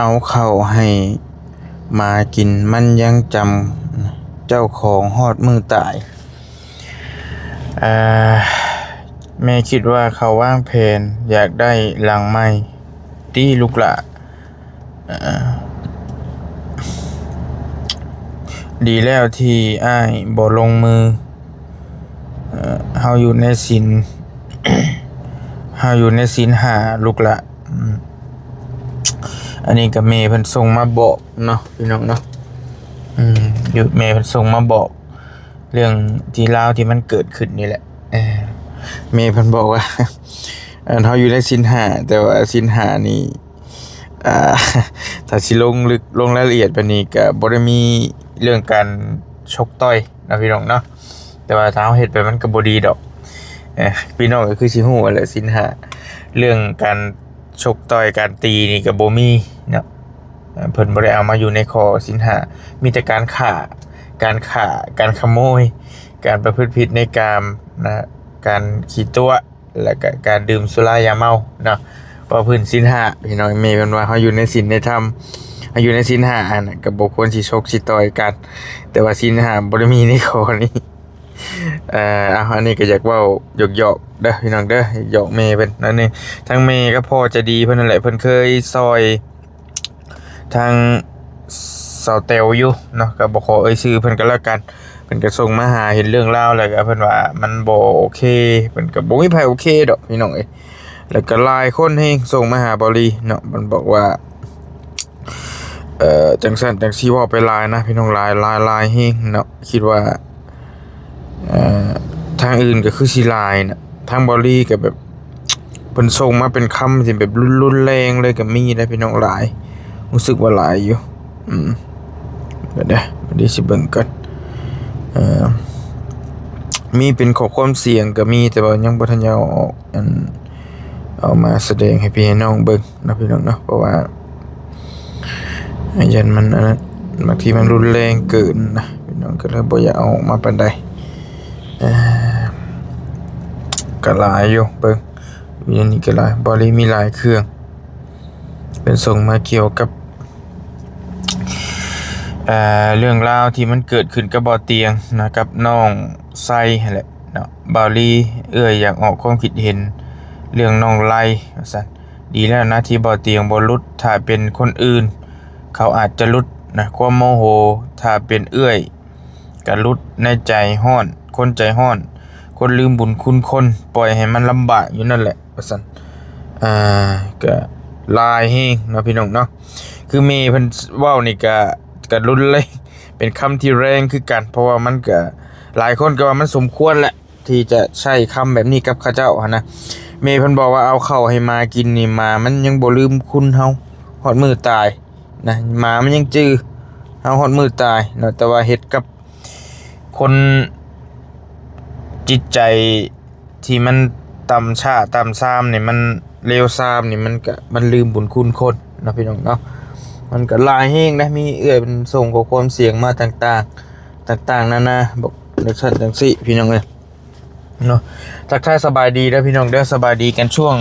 เอาเข้าวให้มากินมันยังจำเจ้าของฮอดมือตายอ่าแม่คิดว่าเขาว่างแผนอยากได้หลังใหม่ที่ลูกหละอ่าดีแล้วที่อ้ายบ่ลงมือเฮาอยู่ในศีล เฮาอยู่ในศีลห้าลูกหละอันนี้ก็แม่เพิ่นส่งมาบอกเนาะพี่น้องเนาะอยู่แม่เพิ่นส่งมาบอกเรื่องที่ราวที่มันเกิดขึ้นนี่แหละแม่เพิ่นบอกว่าเฮาอยู่ในศีลห้าแต่ว่าศีลห้านี่อ่า ถ้าสิลงลึกลงรายละเอียดปานนี้ก็บ่ได้มีเรื่องการชกต่อยนะพี่น้องเนาะแต่ว่าถ้าเฮาเฮ็ดไปมันก็บ่ดีดอกพี่น้องก็คือสิฮู้แหละศีลห้าเรื่องการชกต่อยการตีนี่ก็บ่มีเนาะเพิ่นบ่ได้เอามาอยู่ในข้อศีลห้ามีแต่การฆ่าการขโมยการประพฤติผิดในกามนะการขี้ตัวแล้วก็การดื่มสุรายาเมาเนาะเพราะพื้นศีลห้าพี่น้องแม่เพิ่นว่าเฮาอยู่ในศีลในธรรมเฮาอยู่ในศีลห้าน่ะก็บ่ควรสิชกสิต่อยกันแต่ว่าศีลห้าบ่ได้มีในข้อนี้อันนี้ก็อยากเว้าหยอกๆเด้อพี่น้องเด้อหยอกแม่เพิ่นนั่นนี่ทั้งแม่ก็พ่อจะดีเพิ่นนั่นแหละเพิ่นเคยซอยทางสาวแตวอยู่เนาะก็บ่ขอเอ่ยชื่อเพิ่นก็แล้วกันเพิ่นก็ส่งมาหาเห็นเรื่องราวแล้วก็เพิ่นว่ามันบ่โอเคเพิ่นก็บ่มีไผโอเคดอกพี่น้องเอ้ยแล้วก็หลายคนแฮงส่งมาหาเบาลีเนาะมันบอกว่าจังซั่นจังซี่เว้าไปหลายนะพี่น้องหลายแฮงเนาะคิดว่าทางอื่นก็คือสิหลายนะทางเบาลีก็แบบเพิ่นส่งมาเป็นคำที่แบบรุนแรงเลยก็มีนะพี่น้องหลายรู้สึกว่าหลายอยู่เดี๋ยวสิเบิ่งก่อนมีเป็นข้อความเสียงก็มีแต่ว่ายังบ่ทันเอาออกเอามาแสดงให้พี่ให้น้องเบิ่งนะพี่น้องเนาะเพราะว่ายันมันบางทีมันรุนแรงเกินนะพี่น้องก็เลยบ่อยากเอาออกมาปานใดก็หลายอยู่เบิ่งอยู่นี่ก็หลายบ่ได้มีหลายเครื่องเป็นส่งมาเกี่ยวกับเรื่องราวที่มันเกิดขึ้นกับบ่อเตียงนะครับน้องไซแหละเนาะบาลีอยากออกความคิดเห็นเรื่องน้องไล่ว่าซั่นดีแล้วนะที่บ่อเตียงบ่หลุดถ้าเป็นคนอื่นเขาอาจจะหลุดนะความโมโหถ้าเป็นก็หลุดในใจฮ้อนคนใจฮ้อนคนลืมบุญคุณคนปล่อยให้มันลำบากอยู่นั่นแหละว่าซั่นก็ลายแฮงเนาะพี่น้องเนาะคือเมย์เพิ่นเว้านี่ก็รุนแรงเป็นคำที่แรงคือกันเพราะว่ามันก็หลายคนก็ว่ามันสมควรแหละที่จะใช้คำแบบนี้กับข้าเจ้านะเมย์เพิ่นบอกว่าเอาเข้าให้มากินนี่มามันยังบ่ลืมคุณเฮาฮอดมือตายนะมามันยังจื้อเฮาฮอดมือตายเนาะแต่ว่าเฮ็ดกับคนจิตใจที่มันต่ำช้าต่ำซามนี่มันเลวซามนี่มันลืมบุญคุณคนเนาะพี่น้องเนาะมันก็ลายแห้งนะมีเป็นส่งข้อความเสียงมาต่างนานาบอกลักษณะจังซี่พี่น้องเอ้ยเนาะทักทายสบายดีนะพี่น้องเด้อสบายดีกันช่วง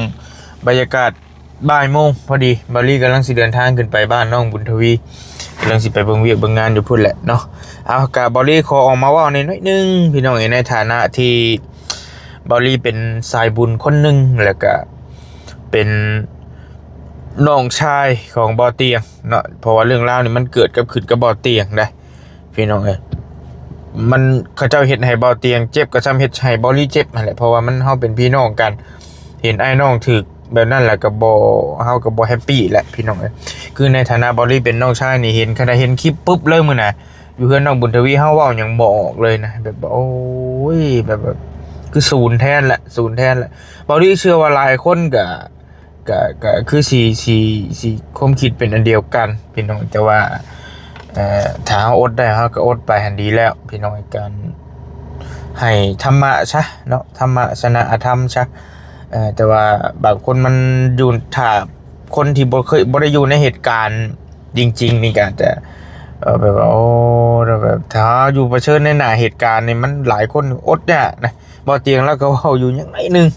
บรรยากาศบ่ายโมงพอดีบารี่กำลังสิเดินทางขึ้นไปบ้านน้องบุญทวีกำลังสิไปเบิ่งเวียกเบิ่งงานอยู่พุ่นแหละเนาะเอากะบารี่ขอออกมาว่าในน้อยนึงพี่น้องในฐานะที่บารี่เป็นสายบุญคนนึงแล้วก็เป็นน้องชายของบ่อเตียงเนาะเพราะว่าเรื่องราวนี่มันเกิดกับขึ้นกับบ่อเตียงได้พี่น้องเอ้ยมันเขาเจ้าเฮ็ดให้บ่อเตียงเจ็บก็ซ้ำเฮ็ดให้บ่ลี่เจ็บนั่นแหละเพราะว่ามันเฮาเป็นพี่น้องกันเห็นไอ้น้องถูกแบบนั้นแหละก็บ่เฮาก็บ่แฮปปี้แหละพี่น้องเอ้ยคือในฐานะบ่ลี่เป็นน้องชายนี่เห็นขณะเห็นคลิปปุ๊บเลยมื้อน่ะอยู่เฮือนน้องบุญทวีเฮาเว้าหยังบ่ออกเลยนะแบบโอ้ยแบบคือศูนย์แทนแหละบ่ลี่เชื่อว่าหลายคนก็คือสีความคิดเป็นอันเดียวกันพี่น้องแต่ว่าถ้าอดได้เขาก็อดไปหันดีแล้วพี่น้องการให้ธรรมะซะเนาะธรรมะชนะอธรรมซะแต่ว่าบางคนมันอยู่ถ้าคนที่บ่ได้อยู่ในเหตุการณ์จริงๆนี่ก็จะแบบว่าโอ้แบบถ้าอยู่เผชิญในหน้าเหตุการณ์นี่มันหลายคนอดเนี่ยนะบ่เตียงแล้วก็เว้าอยู่ยังไงนึง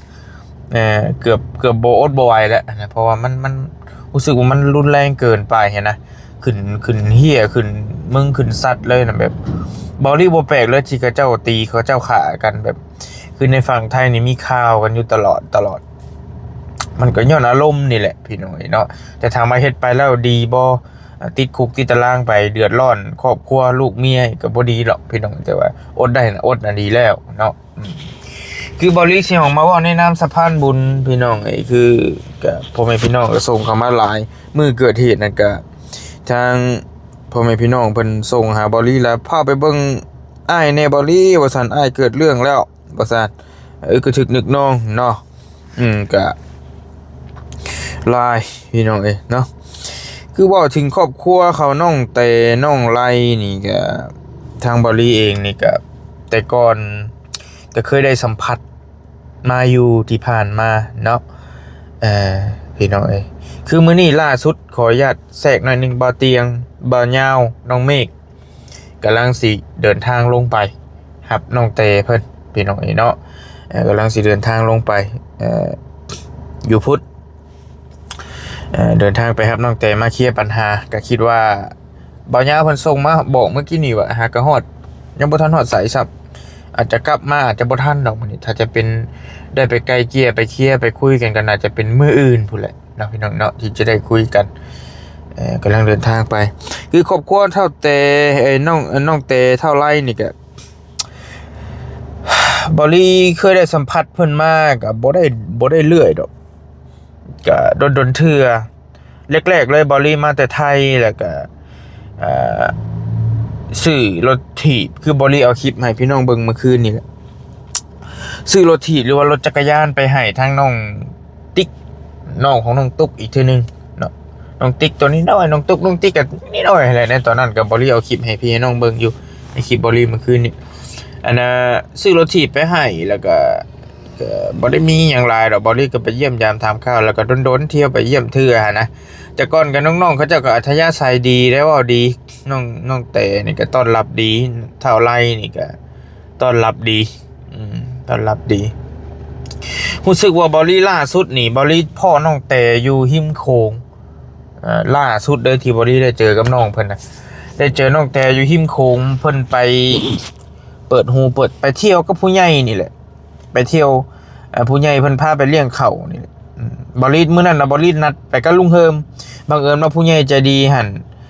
เกือบโบอดบอยแล้วนะเพราะว่ามันโ รู้สึกว่ามันรุนแรงเกินไปเห็นนะขึ้นเหี้ยขึ้นมึงขึ้นสัตว์เลยนะแบบบอลลี่บ่แปลกเลยที่เขาเจ้าตีเขาเจ้าขากันแบบคือในฝั่งไทยนี่มีข่าวกันอยู่ตลอดมันก็ย้อนอารมณ์นี่แหละพี่น้อยเนาะแต่ทางมาเฮ็ดไปแล้วดีบ่ติดคุกติดตารางไปเดือดร้อนครอบครัวลูกเมียก็บ่ดีหรอกพี่น้องแต่ว่าอดได้นะอดน่ะดีแล้วเนาะคือบริสิของมาว่าในนามสะพานบุญพี่น้องไอ้คือกับพ่อแม่พี่น้องก็ส่งเข้ามาหลายมื้อเกิดเหตุนั่นก็ทางพ่อแม่พี่น้องเพิ่นส่งหาบริแล้วพาไปเบิ่งอ้ายแน่บริว่าซั่นอ้ายเกิดเรื่องแล้วว่าซั่นก็ถึกนึกน้องเนาะก็ลายพี่น้องเนาะคือว่าถึงครอบครัวเขาน้องแต่น้องไรนี่ก็ทางบริเองนี่ก็แต่ก่อนก็เคยได้สัมผัสมาอยู่ที่ผ่านมาเนาะพี่น้องคือมื้อนี้ล่าสุดขออนุญาตแทรกหน่อยนึงบ่เตียงบ่ยาวน้องเมฆกำลังสิเดินทางลงไปครับน้องเตเพิ่นพี่น้องเนาะกำลังสิเดินทางลงไปอยู่พุทธเดินทางไปครับน้องเตมาเคลียร์ปัญหาก็คิดว่าบ่ยาวเพิ่นส่งมาบอกเมื่อกี้นี่ว่าหากะฮอดยังบ่ทันฮอดสายซับอาจจะกลับมาอาจจะบ่ทันดอกมื้อนี้ถ้าจะเป็นได้ไปไกลเกลี่ยไปเคลียร์ไปคุยกันอาจจะเป็นมื้ออื่นพุ่นแหละเนาะพี่น้องเนาะที่จะได้คุยกันกำลังเดินทางไปคือครอบครัวเท่าแต่น้องเตเท่าไรนี่ก็บริเคยได้สัมผัสเพิ่นมาก็บ่ได้เรื่อยดอกก็โดนเทื่อแรกๆเลยบริมาแต่ไทยแล้วก็ซื้อรถถีบคือบริเอาคลิปให้พี่น้องเบิ่งเมื่อคืนนี่แหละซื้อรถถีบหรือว่ารถจักรยานไปให้ทางน้องติ๊กน้องของน้องตุ๊กอีกทีนึงเนาะน้องติ๊กตัวนี้น้อยน้องตุ๊กน้องติ๊กก็นี่น้อยอะไรในตอนนั้นก็บริเอาคลิปให้พี่น้องเบิ่งอยู่ในคลิปบริเมื่อคืนนี่อันน่ะซื้อรถถีบไปให้แล้วก็บ่ได้มีหยังหลายดอกบริก็ไปเยี่ยมยามถามข่าวแล้วก็โดนๆเที่ยวไปเยี่ยมเทื่อนะแต่ก่อนกับน้องๆเขาเจ้าก็อัธยาศัยดีแล้วว่าดีน้องแต่นี่ก็ต้อนรับดีเท่าไรนี่ก็ต้อนรับดีต้อนรับดีรู้สึกว่าบริล่าสุดนี่บริพ่อน้องแต่อยู่หิมโขงล่าสุดเลยที่บริได้เจอกับน้องเพิ่นนะได้เจอน้องแต่อยู่หิมโขงเพิ่นไปเปิดหูเปิดไปเที่ยวกับผู้ใหญ่นี่แหละไปเที่ยวผู้ใหญ่เพิ่นพาไปเลี้ยงเขานี่บริษมื้อนั้นน่ะบริษนัดไปกับลุงเฮิมบังเอิญว่าผู้ใหญ่ใจดีหั่น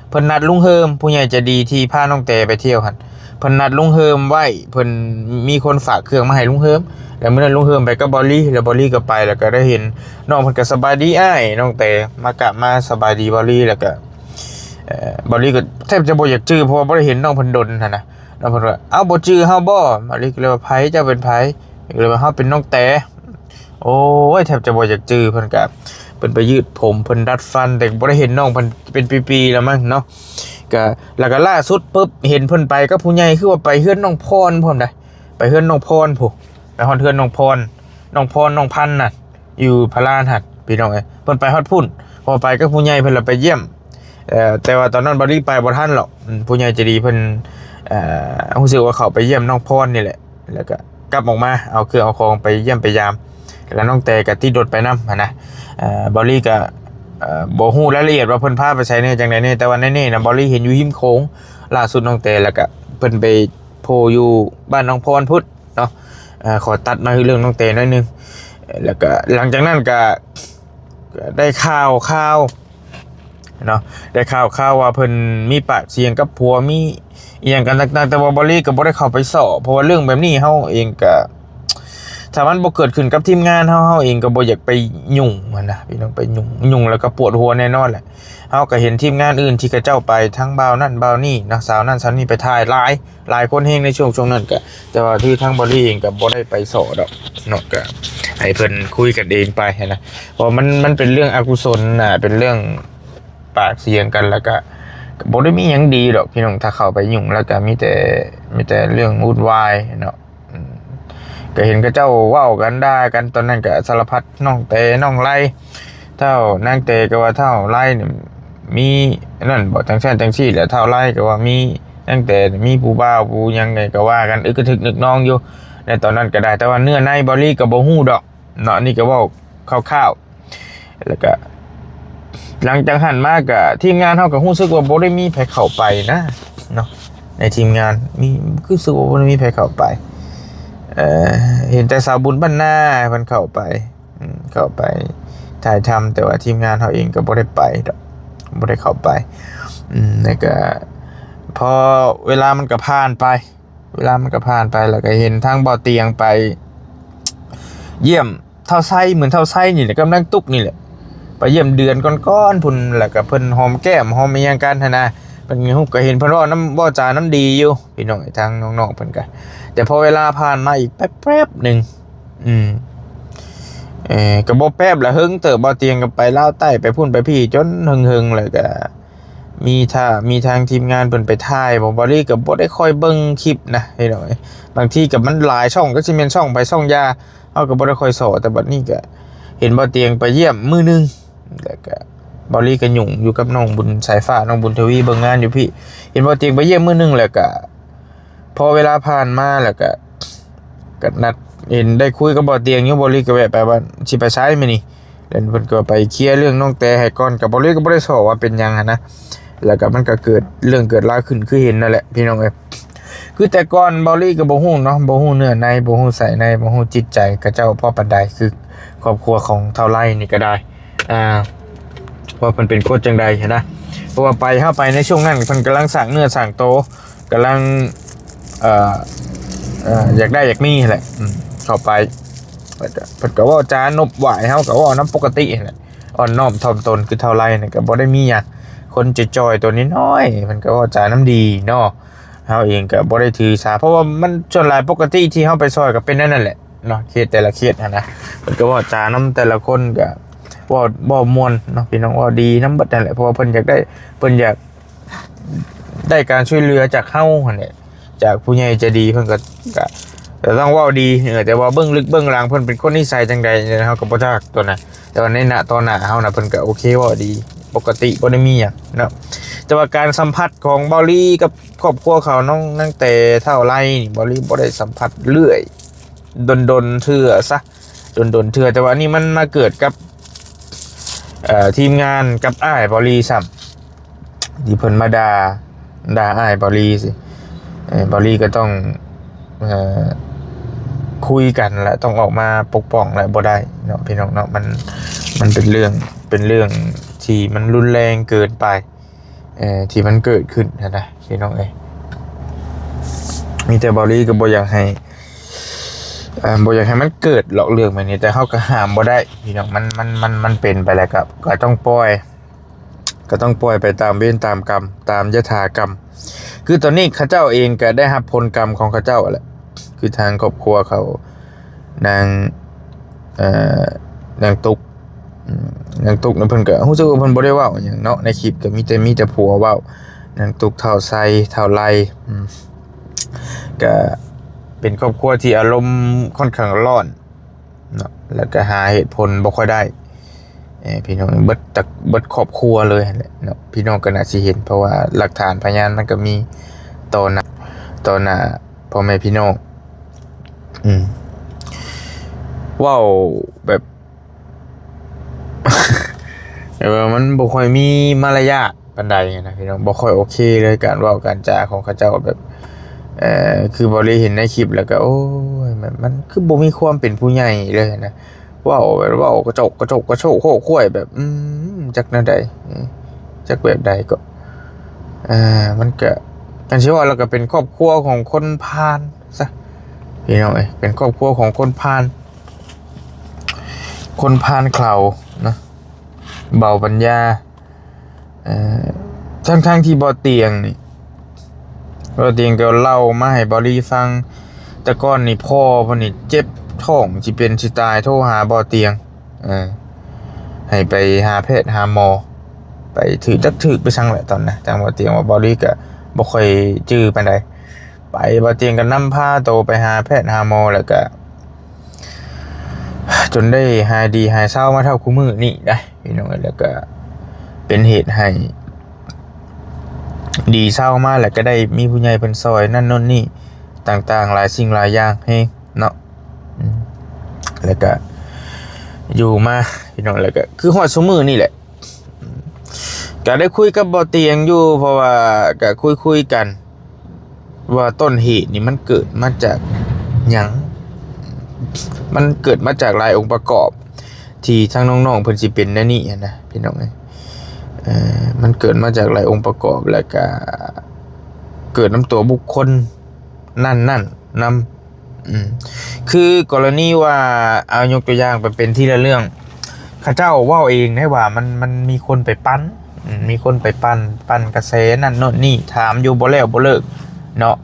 เพิ่นนัดลุงเฮิมผู้ใหญ่ใจดีที่พาน้องแต่ไปเที่ยวหั่นเพิ่นนัดลุงเฮิมไว้เพิ่นมีคนฝากเครื่องมาให้ลุงเฮิมแล้วมื้อนั้นลุงเฮิมไปกับบอลลี่แล้วบอลลี่ก็ไปแล้วก็ได้เห็นน้องเพิ่นก็สบายดีอ้ายน้องแต่มากะมาสบายดีบอลลี่แล้วก็บอลลี่ก็แทบจะบ่อยากจื้อเพราะว่าบ่ได้เห็นน้องเพิ่นดนหั่นน่ะน้องเพิ่นว่าเอ้าบ่จื้อเฮาบ่บอลลี่ก็เลยว่าไผเจ้าเป็นไผก็เลยว่าเฮาเป็นน้องแต่โอ้ยแทบจะบ่อยากจื้อเพิ่นก็เพิ่นไปยืดผมเพิ่นดัดฟันแต่บ่ได้เห็นน้องเพิ่นเป็นปีๆแล้วมั้งเนาะก็แล้วก็ล่าสุดปุ๊บเห็นเพิ่นไปกับผู้ใหญ่คือว่าไปเฮือนน้องพรพร้อมได้ไปเฮือนน้องพรผู้ไปฮอดเฮือนน้องพรน้องพันธุ์น่ะอยู่พระลานหัดพี่น้องเพิ่นไปฮอดพุ่นพอไปกับผู้ใหญ่เพิ่นละไปเยี่ยมแต่ว่าตอนนั้นบ่ได้ไปบ่ทันหรอกผู้ใหญ่ใจดีเพิ่นรู้สึกว่าเขาไปเยี่ยมน้องพรนี่แหละแล้วก็กลับออกมาเอาเครื่องเอาของไปเยี่ยมไปยามแล้วน้องแต่ก็ที่รถไปนำนะบอลลี่ก็บ่ฮู้รายละเอียดว่าเพิ่นพาไปใช้เนี่ยจังได๋เนี่ยแต่ว่าแน่ๆนะบอลลี่เห็นอยู่หิมโขงล่าสุดน้องแต่แล้วก็เพิ่นไปโผล่อยู่บ้านน้องพรพุทธเนาะขอตัดมาเรื่องน้องแต่หน่อยนึงแล้วก็หลังจากนั้นก็ได้ข่าวเนาะได้ข่าวว่าเพิ่นมีปากเสียงกับผัวมีอีหยังกันต่างๆแต่ว่าบอลลี่ก็บ่ได้เข้าไปสอบเพราะว่าเรื่องแบบนี้เฮาเองก็ถ้ามันบ่เกิดขึ้นกับทีมงานเฮาเองก็บ่อยากไปยุ่งมันนะพี่น้องไปยุ่งแล้วก็ปวดหัวแน่นอนแหละเฮาก็เห็นทีมงานอื่นที่เขาเจ้าไปทั้งบ่าวนั่นบ่าวนี่นะสาวนั่นสาวนี่ไปถ่ายหลายคนเฮงในช่วงนั้นก็แต่ว่าที่ทางบอลลี่เองก็บ่ได้ไปสอดอกเนาะก็ให้เพิ่นคุยกันเองไปนะเพราะมันเป็นเรื่องอกุศลน่ะเป็นเรื่องปากเสียงกันแล้วก็บ่ได้มีหยังดีดอกพี่น้องถ้าเข้าไปยุ่งแล้วก็มีแต่เรื่องวุ่นวายเนาะก็เห็นกับเจ้าเว้ากันด่ากันตอนนั้นก็สารพัดน้องเตน้องไล่เท่านางเตก็ว่าเท่าไล่นี่มีนั่นบ่จังซั่นจังซี่แหละเท่าไล่ก็ว่ามีนางเตมีผู้บ่าวผู้หยังไงก็ว่ากันอึกกระทึกนึกน้องอยู่ในตอนนั้นก็ได้แต่ว่าเนื้อในบอลี่ก็บ่ฮู้ดอกเนาะนี่ก็เว้าคร่าวๆแล้วก็ หลังจากหันมากอะทีมงานเฮาก็รู้สึกว่าบ่ได้มีไผเข้าไปนะเนาะในทีมงานมีคือสึกว่าบ่ได้มีไผเข้าไปเอ่อเห็นแต่สาวบุญบ้านนาเพิ่นเข้าไปเข้าไปถ่ายทำแต่ว่าทีมงานเฮาเองก็บ่ได้ไปดอกบ่ได้เข้าไปแล้วก็พอเวลามันก็ผ่านไปแล้วก็เห็นทางบ่อเตียงไปเยี่ยมเท่าไส้เหมือนเท่าไส้นี่แหละกำลังตุกนี่แหละไปเยี่ยมเดือนก้อนๆพุ่นแล้วก็เพิ่นหอมแก้มหอมอีหยังกันหั่นนะเพิ่นก็เห็นเพิ่นว่าน้ำบ่จาน้ำดีอยู่พี่น้องทางน้องๆเพิ่นก็แต่พอเวลาผ่านมาอีกแป๊บๆนึงก็บ่แป๊บละหึงเติบบ่เตียงก็ไปลาวใต้ไปพุ่นไปพี่จนหึงๆแล้วก็มีทางทีมงานเพิ่นไปถ่ายบ่ลี่ก็บ่ได้ค่อยเบิ่งคลิปนะพี่น้องบางทีก็มันหลายช่องก็สิแม่นช่องไปช่องยาเฮาก็บ่ได้ค่อยสอแต่บัดนี้ก็เห็นบ่เตียงไปเยี่ยมมื้อนึงแล้วก็บ่ลี่ก็ยุ่งอยู่กับน้องบุญสายฟ้าน้องบุญทวีเบิ่งงานอยู่พี่เห็นบ่เตียงไปเยี่ยมมื้อนึงแล้วก็พอเวลาผ่านมาแล้วก็นัดเห็นได้คุยกับบ่เตียงอยู่บ่ลี่ก็แวะไปว่าสิไปไสมื้อนี้แล้วเพิ่นก็ไปเคลียร์เรื่องน้องแต่ให้ก่อนก็บ่ลี่ก็บ่ได้สอว่าเป็นหยังหั่นนะแล้วก็มันก็เกิดเรื่องเกิดราวขึ้นคือเห็นนั่นแหละพี่น้องเอ้ยคือแต่ก่อนบอลลี่ก็บ่ฮู้เนาะบ่ฮู้เนื้อในบ่ฮู้ใส่ในบ่ฮู้จิตใจกับเจ้าพ่อปานใดคือครอบครัวของเฒ่าไร่นี่ก็ได้ว่าเพิ่นเป็นโคตรจังใดเห็นนะเพราะว่าเข้าไปในช่วงนั้นเพิ่นกำลังสร้างเนื้อสร้างโตกำลังอยากได้อยากมีแหละเข้าไปเพิ่นก็ว่าจานบไหวเฮาก็ว่าน้ำปกติแหละอ่อนน้อมถ่อมตนคือเฒ่าไร่นี่ก็บ่ได้มีหยังคนจอยตัวนี้น้อยมันก็ว่าจ่ายน้ำดีเนาะเฮาเองก็บ่ได้ถือสาเพราะว่ามันส่วนหลายปกติที่เฮาไปซอยก็เป็นนั่นแหละเนาะเคสแต่ละเคสนะมันก็ว่าจ่าน้ำแต่ละคนก็ว่าบ่ม่วนเนาะพี่น้องว่าดีน้ำเบิดนั่นแหละเพราะว่าเพิ่นอยากได้การช่วยเหลือจากเฮาหั่นแหละจากผู้ใหญ่ใจดีเพิ่นก็แต่ต้องว่าดีแต่ว่าเบื้องลึกเบื้องหลังเพิ่นเป็นคนนิสัยจังใดเฮาก็บ่จักตัวน่ะแต่ว่าในตอนหน้าเฮาน่ะเพิ่นก็โอเคว่าดีปกติบ่ได้มีหยังเนาะแต่ว่าการสัมผัสของบอลลี่กับครอบครัวเขาน้องตั้งแต่เท่าไรบอลลี่บ่ได้สัมผัสเรื่อยดนเทื่อซะดนเทื่อแต่ว่านี่มันมาเกิดกับทีมงานกับอ้ายบอลลี่ซ้ำที่เพิ่นมาด่าอ้ายบอลลี่สิบอลลี่ก็ต้องคุยกันและต้องออกมาปกป้องและบ่ได้เนาะพี่น้องเนาะมันเป็นเรื่องที่มันรุนแรงเกินไปที่มันเกิดขึ้นนะพี่น้องมีแต่บอลลี่ก็บ่อยากให้มันเกิดหรอกเรื่องแบบนี้แต่เขาก็ห้ามบ่ได้พี่น้องมันเป็นไปแล้วก็ต้องปล่อยไปตามเวรตามกรรมตามยถากรรมคือตอนนี้ข้าเจ้าเองก็ได้รับผลกรรมของข้าเจ้าแหละคือทางครอบครัวเขานางตุกนั่นเพิ่นก็รู้สึกว่าเพิ่นบ่ได้เว้าหยังเนาะในคลิปก็มีแต่ผัวเว้านางตุกเท่าไซเท่าไรก็เป็นครอบครัวที่อารมณ์ค่อนข้างร้อนเนาะแล้วก็หาเหตุผลบ่ค่อยได้พี่น้องเบิดครอบครัวเลยแหละเนาะพี่น้องก็น่าสิเห็นเพราะว่าหลักฐานพยานมันก็มีต่อหน้าพ่อแม่พี่น้องว้าวแบบแต่ว่ามันบ่ค่อยมีมารยาทปานใดนะพี่น้องบ่ค่อยโอเคเลยการเว้าการจาของเขาเจ้าแบบคือบ่ได้เห็นในคลิปแล้วก็โอ้ยมันคือบ่มีความเป็นผู้ใหญ่เลยนะเว้าแบบเว้ากระจกกระโชกโค้ยแบบจักแนวใดจักแบบใดก็มันก็กันสิว่าแล้วก็เป็นครอบครัวของคนพาลซะพี่น้องเป็นครอบครัวของคนพาลเขานะเบาปัญญาทั้งที่บ่เตียงนี่บ่เตียงก็เล่ามาให้บอลี่ฟังแต่ก่อนนี่พ่อเพิ่นนี่เจ็บท้องสิเป็นสิตายโทรหาบ่เตียงให้ไปหาแพทย์หาหมอไปถือไปสั่งแหละตอนนะจังบ่เตียงว่าบอลี่ก็บ่ค่อยจื้อปานใดไปบ่เตียงก็นำพาโตไปหาแพทย์หาหมอแล้วก็จนได้หายดีหายเศร้ามาเท่าคู่มือนี่ได้พี่น้องแล้วก็เป็นเหตุให้ดีเศร้ามาแล้วก็ได้มีผู้ใหญ่เป็นซอยนั่นโน่นนี่ต่างๆหลายสิ่งหลายอย่างให้เนาะแล้วก็อยู่มาพี่น้องแล้วก็คือฮอดซุมื้อนี่แหละ ก็ได้คุยกับบ่เตียงอยู่เพราะว่าก็คุยกันว่าต้นเหตุนี่มันเกิดมาจากหยังมันเกิดมาจากหลายองค์ประกอบที่ทางน้องๆเพิ่นสิเป็นแน่นี่นะพี่น้องมันเกิดมาจากหลายองค์ประกอบแล้วก็เกิดน้ำตัวบุคคลนั่นนำคือกรณีว่าเอายกตัวอย่างไปเป็นที่ละเรื่องข้าเจ้าว่าเองได้ว่ามันมีคนไปปั้นมีคนไปปั้นกระแสนั่นโน่นนี่ถามอยู่บ่แล้วบ่เลิกเนาะ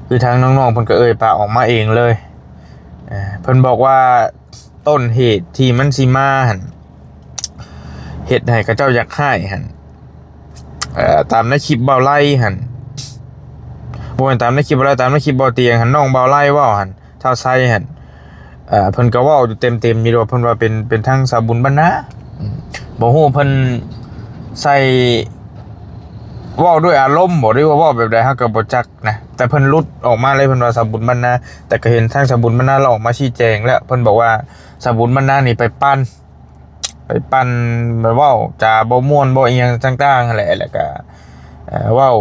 คือทางน้องๆเพิ่นก็ปากออกมาเองเลยเพิ่นบอกว่าต้นเหตุที่มันสิมาหั่นเฮ็ดให้ข้าเจ้าอยากให้หั่นตามในคลิปเบาไล่หั่นบ่แม่นตามในคลิปเบาไล่ตามในคลิปเบาเตียงหั่นน้องเบาไล่เว้าหั่นเท่าไสหั่นเพิ่นก็เว้าอยู่เต็มๆอยู่ว่าเพิ่นว่าเป็นทางสาบุญบรรณะบ่ฮู้เพิ่นใส่เว้าด้วยอารมณ์บ่ได้ว่าเว้าแบบใดเฮาก็บ่จักนะแต่เพิ่นหลุดออกมาเลยเพิ่นว่าสาบุญบรรณะแต่ก็เห็นทางสาบุญบรรณะเราออกมาชี้แจงแล้วเพิ่นบอกว่าสาบุญบรรณะนี่ไปปั้นแบบเว้าจาบ่ม่วนบ่อีหยังต่างๆนั่นแหละแล้วก็เว้า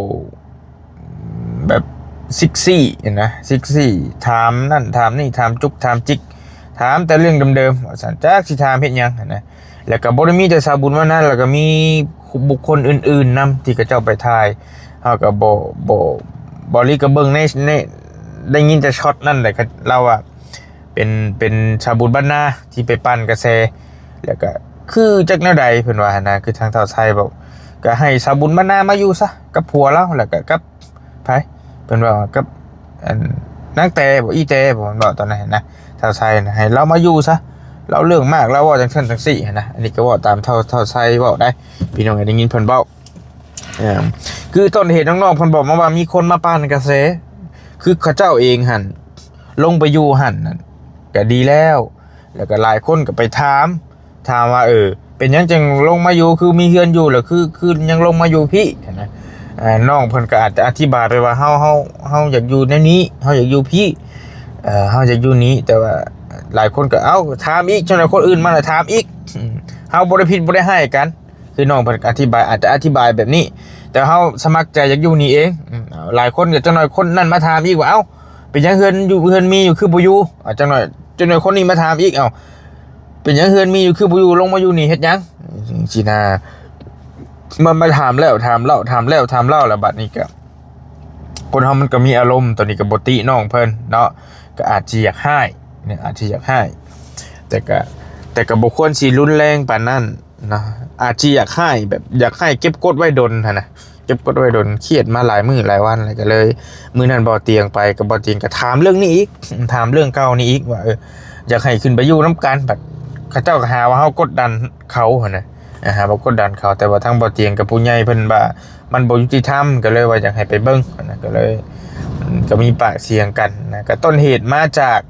แบบซิกซี่นะซิกซี่ถามนั่นถามนี่ถามจุกถามจิกถามแต่เรื่องเดิมๆว่าซั่นจักสิถามเฮ็ดหยังนะแล้วก็บ่ได้มีแต่สาบุญว่านั้นแล้วก็มีบุคคลอื่นๆนำที่เขาเจ้าไปถ่ายเฮาก็บ่ลิก็เบิ่งในได้ยินแต่ช็อตนั่นแหละเราอ่ะเป็นสาบุญบ้านนาที่ไปปั่นกระแสแล้วก็คือจักแนวใดเพิ่นว่านะคือทางเฒ่าไทยบอกก็ให้สาบุญบ้านนามาอยู่ซะกับผัวเราแล้วก็กับไผเพิ่นว่ากับนางแต่บ่อีแต่บ่เนาะตอนนั้นนะเฒ่าไทยนะให้เรามาอยู่ซะเราเรื่องมากแล้วว่าจังซั่นจังซี่นะอันนี้ก็ว่าตามเฒ่าไทยเว้าได้พี่น้องได้ยินเพิ่นเว้าคือต้นเหตุน้องๆเพิ่นบอกมาว่ามีคนมาปั่นกระแสคือเขาเจ้าเองหั่นลงไปอยู่หั่นนั่นก็ดีแล้วก็หลายคนก็ไปถามว่าเป็นหยังจังลงมาอยู่คือมีเฮือนอยู่หรือคือยังลงมาอยู่พี่นะน้องเพิ่นก็อาจจะอธิบายไปว่าเฮาอยากอยู่ในนี้เฮาอยากอยู่พี่เฮาอยากอยู่นี้แต่ว่าหลายคนก็เอ้าถามอีกจังได๋คนอื่นมาแล้วถามอีกเฮาบ่ได้ผิดบ่ได้ให้กันคือน้องเพิ่นอธิบายอาจจะอธิบายแบบนี้แต่เฮาสมัครใจอยากอยู่นี่เองหลายคนก็จังหน่อยคนนั้นมาถามอีกว่าเอ้าเป็นหยังเฮือนมีอยู่คือบ่อยู่จังหน่อยคนนี้มาถามอีกเอ้าเป็นหยังเฮือนมีอยู่คือบ่อยู่ลงมาอยู่นี่เฮ็ดหยังสินะมันมาถามแล้วถามเล่าแล้วบัดนี้ก็คนเฮามันก็มีอารมณ์ตอนนี้ก็บ่ติน้องเพิ่นเนาะก็อาจสิอยากให้เนี่ยอาจสิอยากให้แต่ก็บ่ควรสิรุนแรงปานนั้นนะอาจสิอยากให้แบบอยากให้เก็บกดไว้ดนหั่นนะเก็บกดไว้ดนเครียดมาหลายมื้อหลายวันเลยก็เลยมื้อนั้นบ่เตียงไปก็บ่เตียงก็ถามเรื่องนี้อีกถามเรื่องเก่านี้อีกว่าอยากให้ขึ้นไปอยู่นำกันบัดเขาเจ้าก็หาว่าเฮากดดันเขาหั่นนะหาว่ากดดันเขาแต่ว่าทางบ่เตียงกับผู้ใหญ่เพิ่นว่ามันบ่ยุติธรรมก็เลยว่าอยากให้ไปเบิ่งนะก็เลยก็มีปากเสียงกันนะก็ต้นเหตุมาจาก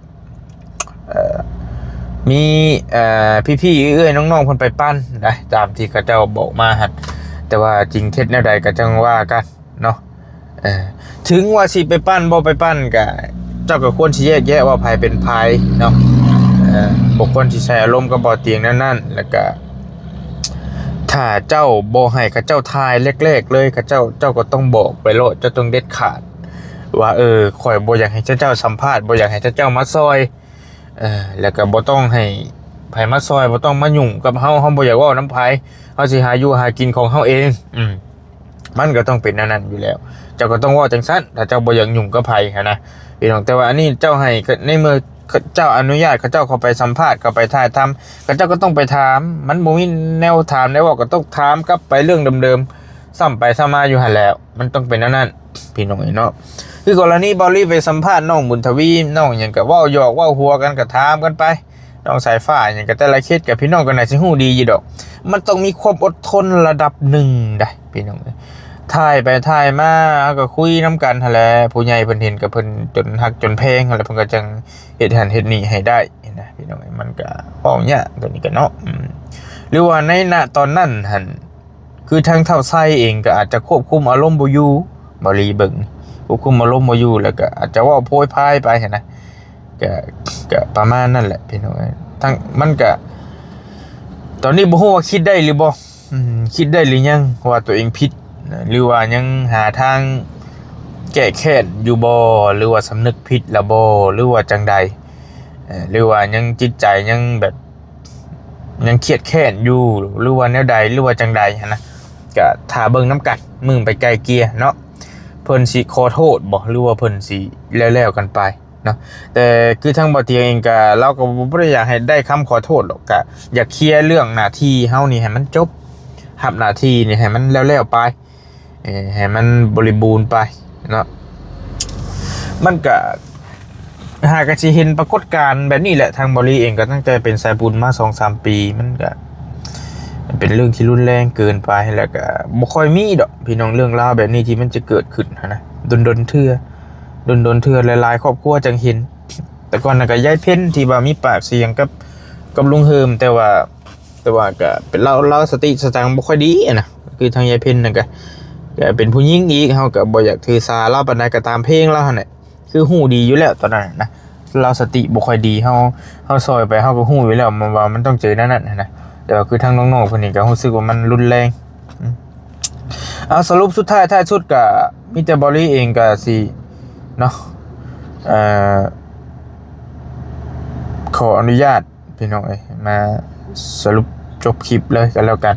มีพี่ๆเอ้ยน้องๆเพิ่นไปปั้นได้ตามที่เขาเจ้าบอกมาหั่นแต่ว่าจริงเท็จแนวใดก็จังว่ากันเนาะถึงว่าสิไปปั้นบ่ไปปั้นก็เจ้าก็ควรสิแยกแยะว่าไผเป็นไผเนาะบุคคลที่ใช้อารมณ์กับบ่เตียงนั่นแล้วก็ถ้าเจ้าบ่ให้เขาเจ้าทายแรกๆเลยเขาเจ้าก็ต้องบอกไปโลดเจ้าต้องเด็ดขาดว่าข่อยบ่อยากให้เจ้าสัมภาษณ์บ่อยากให้เจ้ามาซอยแล้วก็บ่ต้องให้ไผมาซอยบ่ต้องมายุ่งกับเฮาบ่อยากเว้านำไผเฮาสิหาอยู่หากินของเฮาเองมันก็ต้องเป็นนั้นอยู่แล้วเจ้าก็ต้องเว้าจังซั่นถ้าเจ้าบ่อยากยุ่งกับไผหันนะพี่น้องแต่ว่าอันนี้เจ้าให้ในเมื่อเจ้าอนุญาตเขาเจ้าเข้าไปสัมภาษณ์เข้าไปถ่ายทำเขาเจ้าก็ต้องไปถามมันบ่มีแนวถามได้ว่าก็ต้องถามกลับไปเรื่องเดิมๆซ้ำไปซ้ำมาอยู่หั่นแล้วมันต้องเป็นนั้นพี่น้องเนาะคือกรณีบอลลี่ไปสัมภาษณ์น้องบุญทวีน้องหยังก็เว้าหยอกเว้าหัวกันก็ถามกันไปน้องสายฟ้าหยังก็แต่ละเคสกับพี่น้องก็น่าสิฮู้ดีอยู่ดอกมันต้องมีความอดทนระดับหนึ่งได้พี่น้องถ่ายไปถ่ายมาก็คุยน้ำกันหั่นแหละผู้ใหญ่เพิ่นเห็นกับเพิ่นจนฮักจนแพงหั่นแหละเพิ่นก็จังเฮ็ดหันเฮ็ดนี่ให้ได้นะพี่น้องมันก็เว้ายากตัวนี้ก็เนาะหรือว่าในณตอนนั้นหั่นคือทางเฒ่าไส้เองก็อาจจะควบคุมอารมณ์บ่อยู่บ่รีเบิ่งควบคุมอารมณ์บ่อยู่แล้วก็อาจจะเว้าโพยพายไปหั่นนะก็ประมาณนั่นแหละพี่น้องทั้งมันก็ตอนนี้บ่ฮู้ว่าคิดได้หรือบ่ คิดได้หรือยังว่าตัวเองผิดหรือว่ายังหาทางแก้แค้นอยู่บ่หรือว่าสำนึกผิดละบ่หรือว่าจังใดหรือว่ายังจิตใจยังแบบยังเครียดแค้นอยู่หรือว่าแนวใดหรือว่าจังใดนะก็ถ้าเบิ่งน้ำกัดมึงไปไกลเกลี่ยเนาะเพิ่นสิขอโทษบ่หรือว่าเพิ่นสิแล้วๆกันไปเนาะแต่คือทางบ่เตียงเองก็เราก็บ่ได้อยากให้ได้คำขอโทษหรอกก็อยากเคลียร์เรื่องหน้าที่เฮานี่ให้มันจบรับหน้าที่นี่ให้มันแล้วๆไปให้มันบริบูรณ์ไปเนาะมันก็หากสิเห็นปรากฏการณ์แบบนี้แหละทางบริเองก็ตั้งใจเป็นสายบุญมา 2-3 ปีมันก็เป็นเรื่องที่รุนแรงเกินไปแล้วก็บ่ค่อยมีดอกพี่น้องเรื่องราวแบบนี้ที่มันจะเกิดขึ้นนะดนเทื่อหลายๆครอบครัวจังเห็นแต่ก่อนน่ะก็ยายเพ็ญที่ว่ามีปากเสียงกับลุงเฮิมแต่ว่าก็เป็นเราสติสตังบ่ค่อยดีนะคือทางยายเพ็ญน่ะก็เป็นผู้หญิงอีกเฮาก็บ่อยากถือสาเราปานใดก็ตามเพลงเราหั่นแหละคือฮู้ดีอยู่แล้วตอนนั้นนะเราสติบ่ค่อยดีเฮาซอยไปเฮาก็ฮู้อยู่แล้วว่ามันต้องเจอนั่นนะแต่ว่าคือทางน้องๆเพิ่นนี่ก็รู้สึกว่ามันรุนแรงเอาสรุปสุดท้ายท้ายสุดก็มีแต่บริเองก็สิเนาะขออนุญาตพี่น้องมาสรุปจบคลิปเลยกันแล้วกัน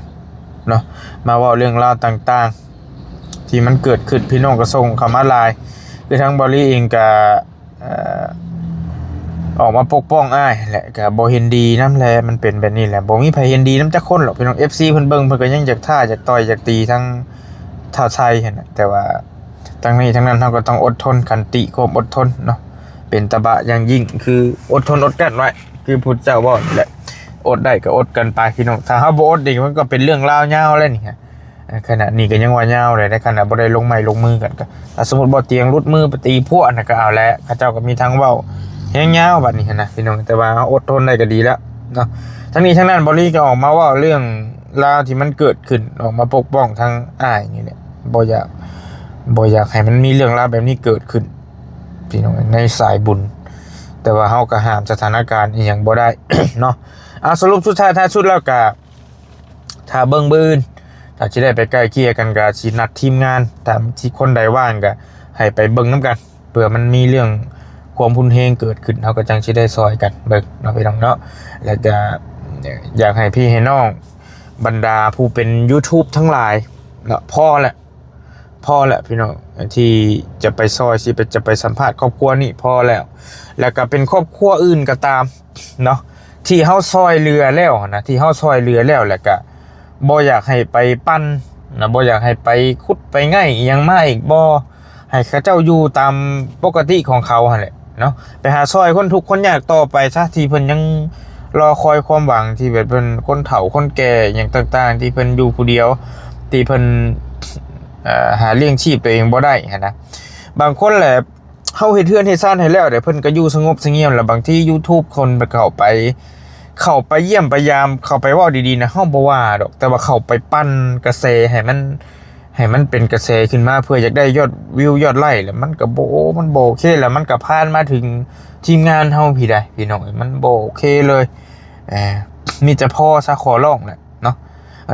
เนาะมาเว้าเรื่องราวต่างๆที่มันเกิดขึ้นพี่น้องก็ส่งเข้ามาหลายคือทางบริเองก็ออกมาปกป้องอ้ายแหละก็บ่เห็นดีนำแลมันเป็นแบบนี้แหละบ่มีไผเห็นดีนำจักคนหรอกพี่น้อง FC เพิ่นเบิ่งเพิ่นก็ยังอยากท่าอยากต่อยอยากตีทั้งท่าชัยหั่นน่ะแต่ว่าทั้งนี้ทั้งนั้นเราก็ต้องอดทนขันติความอดทนเนาะเป็นตบะอย่างยิ่งคืออดทนอดกั้นไว้คือพุทธเจ้าบอกแหละอดได้ก็อดกันไปพี่น้องถ้าเฮาบ่อดนี่มันก็เป็นเรื่องราวยาวแล้วนี่ฮะขณะนี้ก็ยังว่ายาวเลยในขณะบ่ได้ลงไม้ลงมือกันก็ถ้าสมมุติบ่เตียงรุดมือไปตีพวกน่ะก็เอาแล้วเขาเจ้าก็มีทางเว้าแฮงยาวบัดนี้นะพี่น้องแต่ว่าเฮาอดทนได้ก็ดีแล้วเนาะทั้งนี้ทั้งนั้นบ่ลีก็ออกมาเว้าเรื่องราวที่มันเกิดขึ้นออกมาปกป้องทางอ้ายนี่แหละบ่อยากให้มันมีเรื่องราวแบบนี้เกิดขึ้นพี่น้องในสายบุญแต่ว่าเฮาก็ห้ามสถานการณ์อีหยังบ่ได้ เนาะสรุปสุดท้ายท้ายสุดแล้วก็ถ้าเบิ่งบื้นถ้าสิได้ไปใกล้เกลี่ยกันก็สินัดทีมงานตามที่คนใดว่างก็ให้ไปเบิ่งนํกันเผื่อมันมีเรื่องความพุนเฮงเกิดขึ้นเฮาก็จังสิได้ซอยกันเบิ่งเนาะพี่น้องเนาะแล้วก็อยากให้พี่ให้น้องบรรดาผู้เป็น YouTube ทั้งหลายเนาะพอแหละพี่น้องที่จะไปซอยจะไปสัมภาษณ์ครอบครัวนี่พอแล้วก็เป็นครอบครัวอื่นก็ตามเนาะที่เฮาซอยเรือแล้วนะที่เฮาซอยเรือแล้วแหละก็บ่อยากให้ไปปั้นนะบ่อยากให้ไปขุดไปง่ายอีหยังมาอีกบ่ให้เขาเจ้าอยู่ตามปกติของเขาหั่นแหละเนาะไปหาซอยคนทุกข์คนยากต่อไปซะที่เพิ่นยังรอคอยความหวังที่แบบเพิ่นคนเฒ่าคนแก่อย่างต่างๆที่เพิ่นอยู่ผู้เดียวที่เพิ่นหาเลี้ยงชีพตัวเองบ่ได้นะบางคนแหละเฮาเฮ็ดเฮือนเฮ็ดซ่านให้แล้วแต่เพิ่นก็อยู่สงบเสงี่ยมแล้วบางที่ YouTube คนไปเข้าไปเยี่ยมไปยามเข้าไปเว้าดีๆนะเฮาบ่ว่าดอกแต่ว่าเข้าไปปั้นกระแสให้มันเป็นกระแสขึ้นมาเพื่ออยากได้ยอดวิวยอดไลค์แล้วมันก็มันบ่โอเคแล้วมันก็ผ่านมาถึงทีมงานเฮาพี่ได้พี่น้องมันบ่โอเคเลยมีแต่พอซะขอร้องแหละเนาะ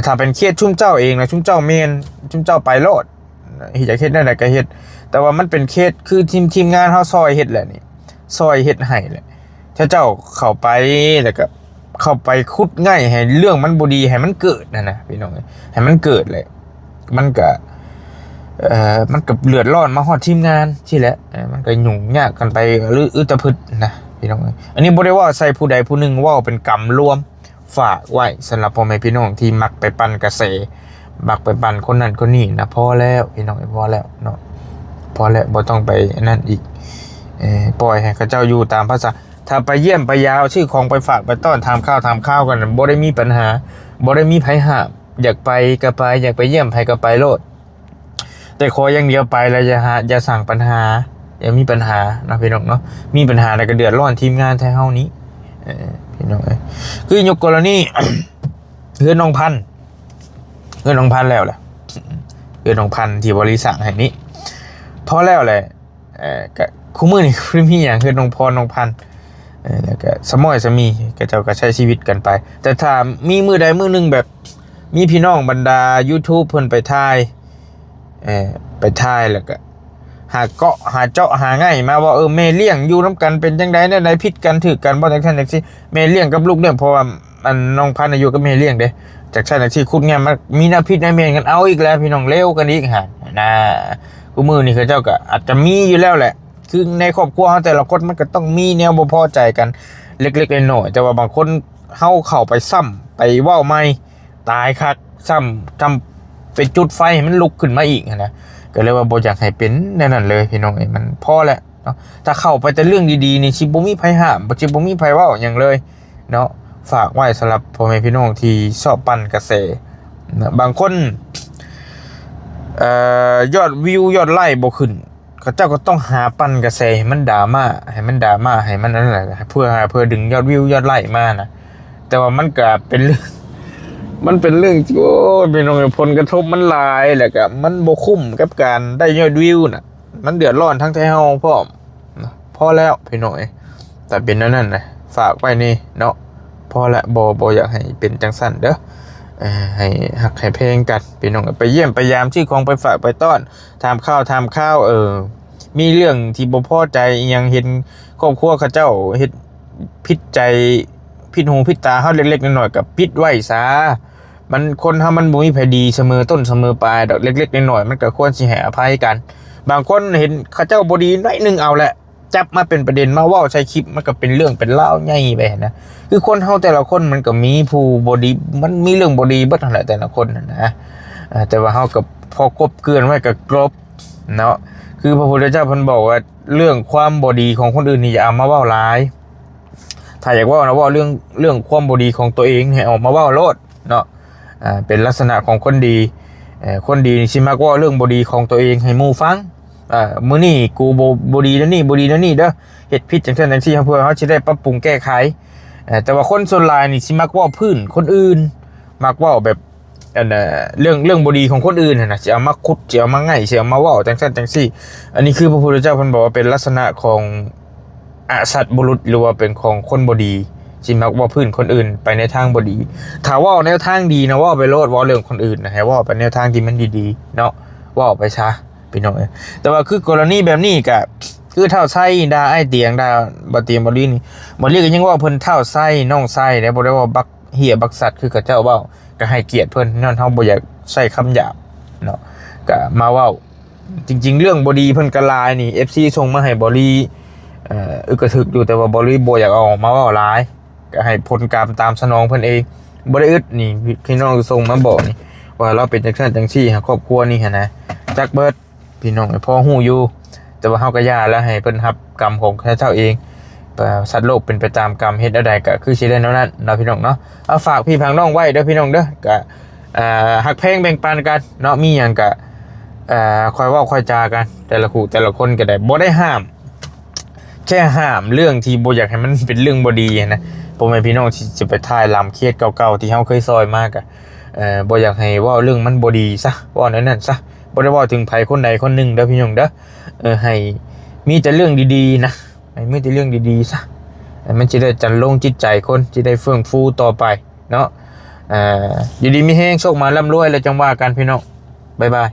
ถ้าเป็นเคสชุ่มเจ้าเองนะชุ่มเจ้าเมนชุ่มเจ้าไปโลดอยากเฮ็ดได้ก็เฮ็ดแต่ว่ามันเป็นเคสคือทีมงานเฮาซอยเฮ็ดแหละนี่ซอยเฮ็ดให้แหละถ้าเจ้าเข้าไปแล้วก็เข้าไปขุดง่ายให้เรื่องมันบ่ดีให้มันเกิดนะพี่น้องให้มันเกิดเลยมันก็เลือดร้อนมาฮอดทีมงานที่แหละมันก็ยุ่งยากกันไปหรืออึตะพึดนะพี่น้องอันนี้บ่ได้ว่าใส่ผู้ใดผู้หนึ่งว่าเป็นกรรมรวมฝากไว้สำหรับพ่อแม่พี่น้องที่มักไปปั่นกระแสมักไปปั่นคนนั้นคนนี้นะพอแล้วพี่น้องพอแล้วเนาะพอแล้วบ่ต้องไปนั่นอีกปล่อยให้เขาเจ้าอยู่ตามภาษาถ้าไปเยี่ยมไปยาวชื่อของไปฝากไปต้อนทำข้าวกันบ่ได้มีปัญหาบ่ได้มีไผห้ามอยากไปก็ไปอยากไปเยี่ยมไผก็ไปโลดแต่ขออย่างเดียวไปแล้วอย่าสั่งปัญหาอย่ามีปัญหานะพี่น้องเนาะมีปัญหาแล้วก็เดือดร้อนทีมงานแท้เฮานี้พี่น้องคือยกกรณี เฮือนน้องพันแล้วแหละเฮือนน้องพันที่บริษัทแห่งนี้พอแล้วแหละก็คู่มือนี่คือมีอย่างเฮือนน้องพันแล้วก็สมอยสมีก็เจ้าก็ใช้ชีวิตกันไปแต่ถ้ามีมือใดมือนึงแบบ มีพี่น้องบรรดา YouTube เพิ่นไปถ่ายไปถ่ายแล้วก็หาเกาะหาเจาะหาง่ายมาว่าแม่เลี้ยงอยู่นํกันเป็นจังได๋ได้ผิดกันถูกกันบ่จังซั่นจังซี่แม่เลี้ยงกับลูกเลี้ยงเพราะว่ามันน้องพันธุ์อายุกับแม่เลี้ยงเด้จากซั่นจังซี่คุดแง่มามีหน้าพิษหน้าเมนกันเอาอีกแล้วพี่น้องเลวกันอีกหั่นนะกูมื้อนี้เขาเจ้าก็อาจจะมีอยู่แล้วแหละคือในครอบครัวเฮาแต่ละคนมันก็ต้องมีแนวบ่พอใจกันเล็กๆน้อยๆแต่ว่าบางคนเฮาเข้าไปซ้ำไปเว้าใหม่ตายคักซ้ำทำเป็นจุดไฟให้มันลุกขึ้นมาอีกนะก็เลยว่าบ่อยากให้เป็นแนวนั้นเลยพี่น้องมันพอแล้วเนาะถ้าเข้าไปแต่เรื่องดีๆนี่สิบ่มีไผห้ามสิบ่มีไผเว้าหยังเลยเนาะฝากไว้สำหรับพ่อแม่พี่น้องที่ชอบปั่นกระแสนะบางคนยอดวิวยอดไลค์บ่ขึ้นเขาเจ้าก็ต้องหาปั่นกระแสให้มันดราม่าให้มันนั่นแหละเพื่อดึงยอดวิวยอดไลค์มานะแต่ว่ามันก็เป็นเรื่องมันเป็นเรื่องที่โอ้ยพี่น้องผลกระทบมันหลายแหละก็มันบ่คุ้มกับการได้ยอดวิวน่ะมันเดือดร้อนทั้งใจเฮาพร้อมพอแล้วพี่น้องแต่เป็นนั่นนะฝากไว้นี่เนาะพอละบ่อยากให้เป็นจังซั่นเด้อให้หักให้เพลงกันพี่น้องไปเยี่ยมไปยามชื่อของไปฝากไปต้อนถามข้าวมีเรื่องที่บ่พอใจอีหยังเห็นครอบครัวเขาเจ้าเฮ็ดผิดใจผิดหูผิดตาเฮาเล็กๆน้อยๆก็ปิดไว้ซะมันคนเฮามันบ่มีไผดีเสมอต้นเสมอปลายดอกเล็กๆน้อยๆมันก็ควรสิให้อภัยกันบางคนเห็นเขาเจ้าบ่ดีหน่อยนึงเอาแหละจับมาเป็นประเด็นมาเว้าใช้คลิปมันก็เป็นเรื่องเป็นราวใหญ่ไปนะคือคนเฮาแต่ละคนมันก็มีผู้บ่ดีมันมีเรื่องบ่ดีเบิดนั่นแหละแต่ละคนนะแต่ว่าเฮาก็พอกบเกลือนไว้ก็กลบเนาะคือพระพุทธเจ้าเพิ่นบอกว่าเรื่องความบ่ดีของคนอื่นนี่อย่าเอามาเว้าหลายถ้าอยากเว้านะเว้าเรื่องความบ่ดีของตัวเองให้ออกมาเว้าโลดเนาะเป็นลักษณะของคนดีคนดีนี่สิมักเว้าเรื่องบ่ดีของตัวเองให้หมู่ฟังมื้อนี้กูบ่ดีแล้วนี่บ่ดีแล้วนี่เด้อเฮ็ดผิดจังซั่นจังซี่เพื่อเฮาสิได้ปรับปรุงแก้ไขแต่ว่าคนส่วนหลายนี่สิมักเว้าพื้นคนอื่นมักเว้าแบบเรื่องบ่ดีของคนอื่นน่ะสิเอามาขุดสิเอามาง่ายสิเอามาเว้าจังซั่นจังซี่อันนี้คือพระพุทธเจ้าเพิ่นบอกว่าเป็นลักษณะของอสัตบุรุษหรือว่าเป็นของคนบ่ดีสิมักเว้าพื้นคนอื่นไปในทางบ่ดีถ้าเว้าแนวทางดีนะเว้าไปโลดเว้าเรื่องคนอื่นนะให้เว้าไปแนวทางที่มันดีๆเนาะเว้าไปซะพี่น้องแต่ว่าคือกรณีแบบนี้ก็คือเท่าไส้ด่าไอ้เตียงด่าบ่เตียงบ่ลีนี่บ่ลีก็ยังว่าเพิ่นเท่าไส้น้องไส้ได้บ่ได้ว่าบักเหี้ยบักสัตว์คือเขาเจ้าเว้าก็ให้เกียรติเพิ่นนั่นเฮาบ่อยากใช้คำหยาบเนาะก็มาเว้าจริงๆเรื่องบ่ดีเพิ่นก็หลายนี่ FC ส่งมาให้บ่ลีกระทึกอยู่แต่ว่าบ่ลีบ่อยากเอาออกมาเว้าหลายก็ให้ผลกรรมตามสนองเพิ่นเองบ่ได้อึดนี่พี่น้องส่งมาบอกนี่ว่าเราเป็นจังซั่นจังซี่ครอบครัวนี่หั่นนะจักเบิดพี่น้องพอฮู้อยู่แต่ว่าเฮาก็ย่าแล้วให้เพิ่นรับกรรมของเจ้าเองสัตว์โลกเป็นไปตามกรรมเฮ็ดอะไรก็คือสิได้แนวนั้นเนาะพี่น้องเนาะเอาฝากพี่พังน้องไว้เด้อพี่น้องเด้อก็ฮักเพลงแบ่งปันกันเนาะมีหยังก็คอยเว้าคอยจากันแต่ละคู่แต่ละคนก็ได้บ่ได้ห้ามแค่ห้ามเรื่องที่บ่อยากให้มันเป็นเรื่องบ่ดีนะพ่อแม่พี่น้องที่จะไปถ่ายลำเครียดเก่าๆที่เฮาเคยซอยมากอ่ะบ่อยากให้เว้าเรื่องมันบ่ดีซะเว้านั่นซะบ่ได้เว้าถึงไผคนใดคนหนึ่งเด้อพี่น้องเด้อให้มีแต่เรื่องดีๆนะให้มีแต่เรื่องดีๆซะมันจะได้จันลงจิตใจคนจะได้เฟื่องฟูต่อไปเนาะอยู่ดีมีแฮงโชคมาร่ำรวยแล้วจังว่ากันพี่น้องบ๊ายบาย